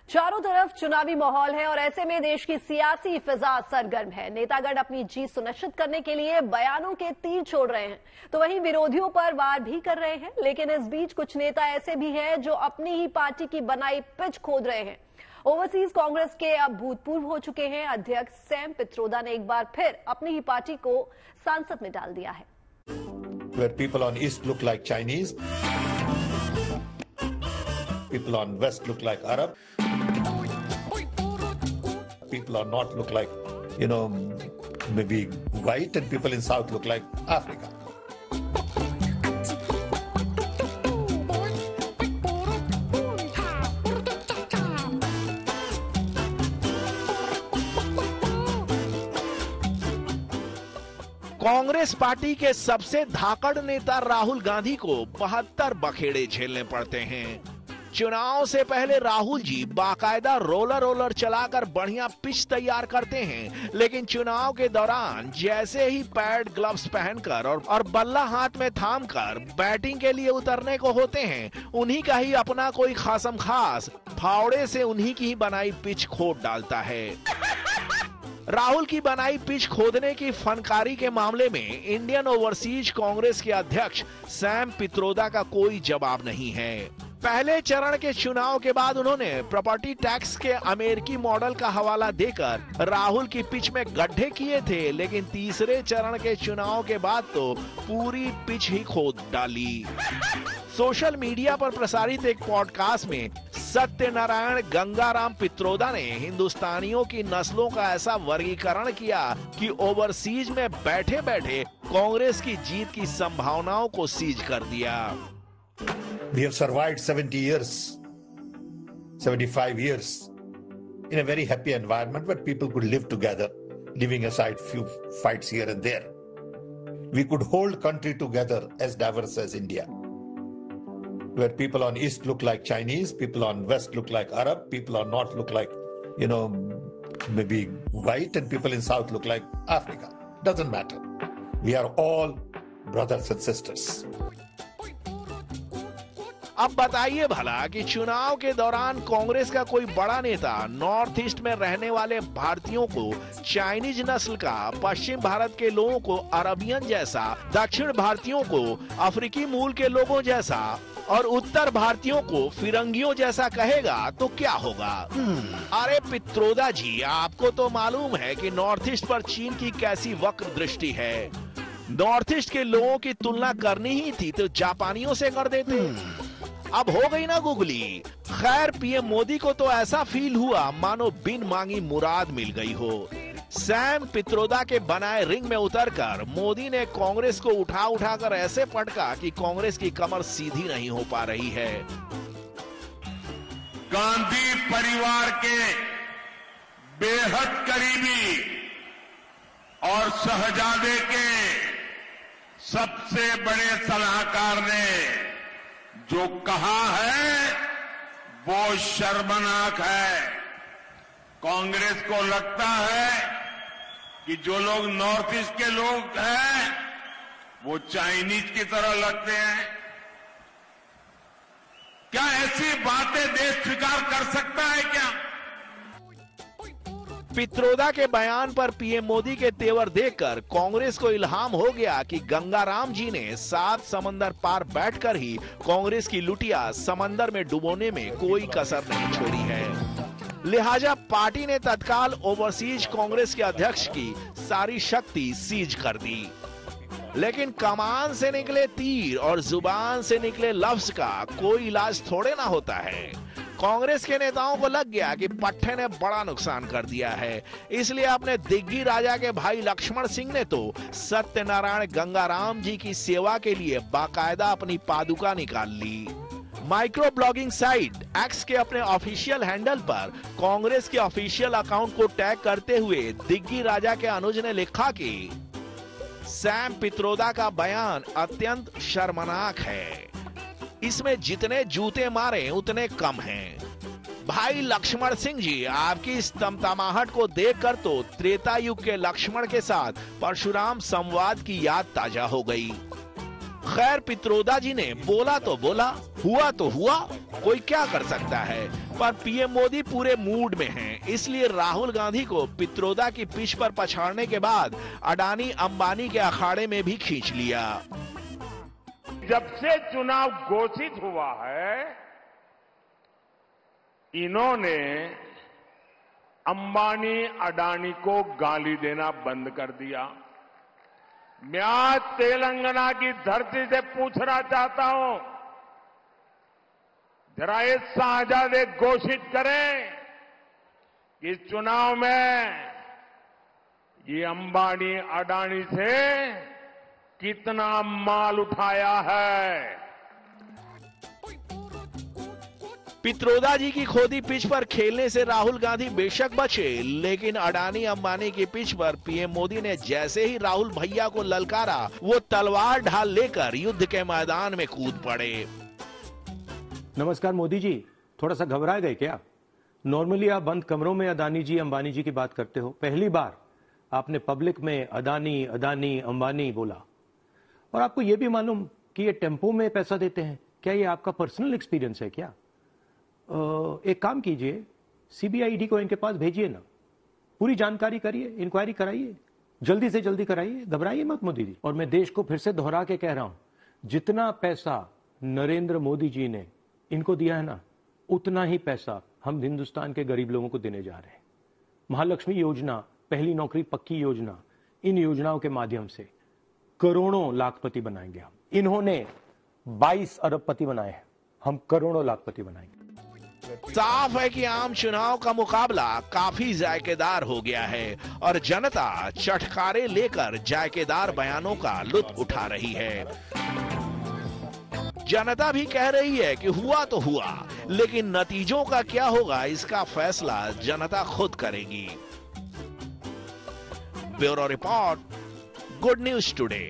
चारों तरफ चुनावी माहौल है और ऐसे में देश की सियासी फिजा सरगर्म है। नेतागण अपनी जीत सुनिश्चित करने के लिए बयानों के तीर छोड़ रहे हैं, तो वहीं विरोधियों पर वार भी कर रहे हैं। लेकिन इस बीच कुछ नेता ऐसे भी हैं जो अपनी ही पार्टी की बनाई पिच खोद रहे हैं। ओवरसीज कांग्रेस के अब भूतपूर्व हो चुके हैं अध्यक्ष सैम पित्रोदा ने एक बार फिर अपनी ही पार्टी को सांसद में डाल दिया है। Where people on east look like Chinese, people on west look like Arab, people on north look like, maybe white, and people in south look like Africa. Congress party के सबसे धाकड़ नेता राहुल गांधी को 72 बखेड़े झेलने पड़ते हैं। चुनाव से पहले राहुल जी बाकायदा रोलर चलाकर बढ़िया पिच तैयार करते हैं, लेकिन चुनाव के दौरान जैसे ही पैड ग्लव्स पहनकर और बल्ला हाथ में थामकर बैटिंग के लिए उतरने को होते हैं, उन्हीं का ही अपना कोई खासम खास फावड़े से उन्हीं की ही बनाई पिच खोद डालता है। राहुल की बनाई पिच खोदने की फनकारी के मामले में इंडियन ओवरसीज कांग्रेस के अध्यक्ष सैम पित्रोदा का कोई जवाब नहीं है। पहले चरण के चुनाव के बाद उन्होंने प्रॉपर्टी टैक्स के अमेरिकी मॉडल का हवाला देकर राहुल की पिच में गड्ढे किए थे, लेकिन तीसरे चरण के चुनाव के बाद तो पूरी पिच ही खोद डाली। सोशल मीडिया पर प्रसारित एक पॉडकास्ट में सत्यनारायण गंगाराम पित्रोदा ने हिंदुस्तानियों की नस्लों का ऐसा वर्गीकरण किया कि ओवरसीज में बैठे बैठे कांग्रेस की जीत की संभावनाओं को सीज कर दिया। We have survived 70 years, 75 years in a very happy environment where people could live together, leaving aside few fights here and there. We could hold country together as diverse as India, where people on east look like Chinese, people on west look like Arab, people on north look like, maybe white, and people in south look like Africa. Doesn't matter. We are all brothers and sisters. अब बताइए भला कि चुनाव के दौरान कांग्रेस का कोई बड़ा नेता नॉर्थ ईस्ट में रहने वाले भारतीयों को चाइनीज नस्ल का, पश्चिम भारत के लोगों को अरबियन जैसा, दक्षिण भारतीयों को अफ्रीकी मूल के लोगों जैसा और उत्तर भारतीयों को फिरंगियों जैसा कहेगा तो क्या होगा? अरे पित्रोदा जी, आपको तो मालूम है कि नॉर्थ ईस्ट पर चीन की कैसी वक्र दृष्टि है। नॉर्थ ईस्ट के लोगों की तुलना करनी ही थी तो जापानियों से कर देते। अब हो गई ना गुगली। खैर, पीएम मोदी को तो ऐसा फील हुआ मानो बिन मांगी मुराद मिल गई हो। सैम पित्रोदा के बनाए रिंग में उतरकर मोदी ने कांग्रेस को उठाकर ऐसे पटका कि कांग्रेस की कमर सीधी नहीं हो पा रही है। गांधी परिवार के बेहद करीबी और शहजादे के सबसे बड़े सलाहकार ने जो कहा है वो शर्मनाक है। कांग्रेस को लगता है कि जो लोग नॉर्थ ईस्ट के लोग हैं वो चाइनीज की तरह लगते हैं। क्या ऐसी बातें देश स्वीकार कर सकता है क्या? पित्रोदा के बयान पर पीएम मोदी के तेवर देखकर कांग्रेस को इल्हाम हो गया कि गंगाराम जी ने 7 समंदर पार बैठकर ही कांग्रेस की लुटिया समंदर में डुबोने में कोई कसर नहीं छोड़ी है। लिहाजा पार्टी ने तत्काल ओवरसीज कांग्रेस के अध्यक्ष की सारी शक्ति सीज कर दी। लेकिन कमान से निकले तीर और जुबान से निकले लफ्ज का कोई इलाज थोड़े ना होता है। कांग्रेस के नेताओं को लग गया कि पट्टे ने बड़ा नुकसान कर दिया है, इसलिए अपने दिग्गी राजा के भाई लक्ष्मण सिंह ने तो सत्यनारायण गंगाराम जी की सेवा के लिए बाकायदा अपनी पादुका निकाल ली। माइक्रो ब्लॉगिंग साइट एक्स के अपने ऑफिशियल हैंडल पर कांग्रेस के ऑफिशियल अकाउंट को टैग करते हुए दिग्गी राजा के अनुज ने लिखा कि सैम पित्रोदा का बयान अत्यंत शर्मनाक है, इसमें जितने जूते मारे उतने कम हैं। भाई लक्ष्मण सिंह जी, आपकी इस तमतमाहट को देखकर तो त्रेता युग के लक्ष्मण के साथ परशुराम संवाद की याद ताजा हो गई। खैर, पित्रोदा जी ने बोला तो बोला, हुआ तो हुआ, कोई क्या कर सकता है। पर पीएम मोदी पूरे मूड में हैं, इसलिए राहुल गांधी को पित्रोदा की पिच पर पछाड़ने के बाद अडानी अंबानी के अखाड़े में भी खींच लिया। जब से चुनाव घोषित हुआ है, इन्होंने अंबानी अडानी को गाली देना बंद कर दिया। मैं आज तेलंगाना की धरती से पूछना चाहता हूं, जरा ये साझादे घोषित करें कि इस चुनाव में ये अंबानी अडानी से कितना माल उठाया है। पित्रोदा जी की खोदी पिच पर खेलने से राहुल गांधी बेशक बचे, लेकिन अडानी अंबानी की पिच पर पीएम मोदी ने जैसे ही राहुल भैया को ललकारा, वो तलवार ढाल लेकर युद्ध के मैदान में कूद पड़े। नमस्कार मोदी जी, थोड़ा सा घबरा गए क्या? नॉर्मली आप बंद कमरों में अडानी जी अंबानी जी की बात करते हो, पहली बार आपने पब्लिक में अडानी अडानी अंबानी बोला। और आपको यह भी मालूम कि ये टेम्पो में पैसा देते हैं? क्या ये आपका पर्सनल एक्सपीरियंस है क्या? एक काम कीजिए, सीबीआईडी को इनके पास भेजिए ना, पूरी जानकारी करिए, इंक्वायरी कराइए, जल्दी से जल्दी कराइए, घबराइए मत मोदी जी। और मैं देश को फिर से दोहरा के कह रहा हूं, जितना पैसा नरेंद्र मोदी जी ने इनको दिया है ना, उतना ही पैसा हम हिंदुस्तान के गरीब लोगों को देने जा रहे हैं। महालक्ष्मी योजना, पहली नौकरी पक्की योजना, इन योजनाओं के माध्यम से करोड़ों लाखपति बनाएंगे हम। इन्होंने 22 अरबपति बनाए हैं, हम करोड़ों लाखपति बनाएंगे। साफ है कि आम चुनाव का मुकाबला काफी जायकेदार हो गया है और जनता चटखारे लेकर जायकेदार बयानों का लुत्फ उठा रही है। जनता भी कह रही है कि हुआ तो हुआ, लेकिन नतीजों का क्या होगा इसका फैसला जनता खुद करेगी। Bureau report, good news today.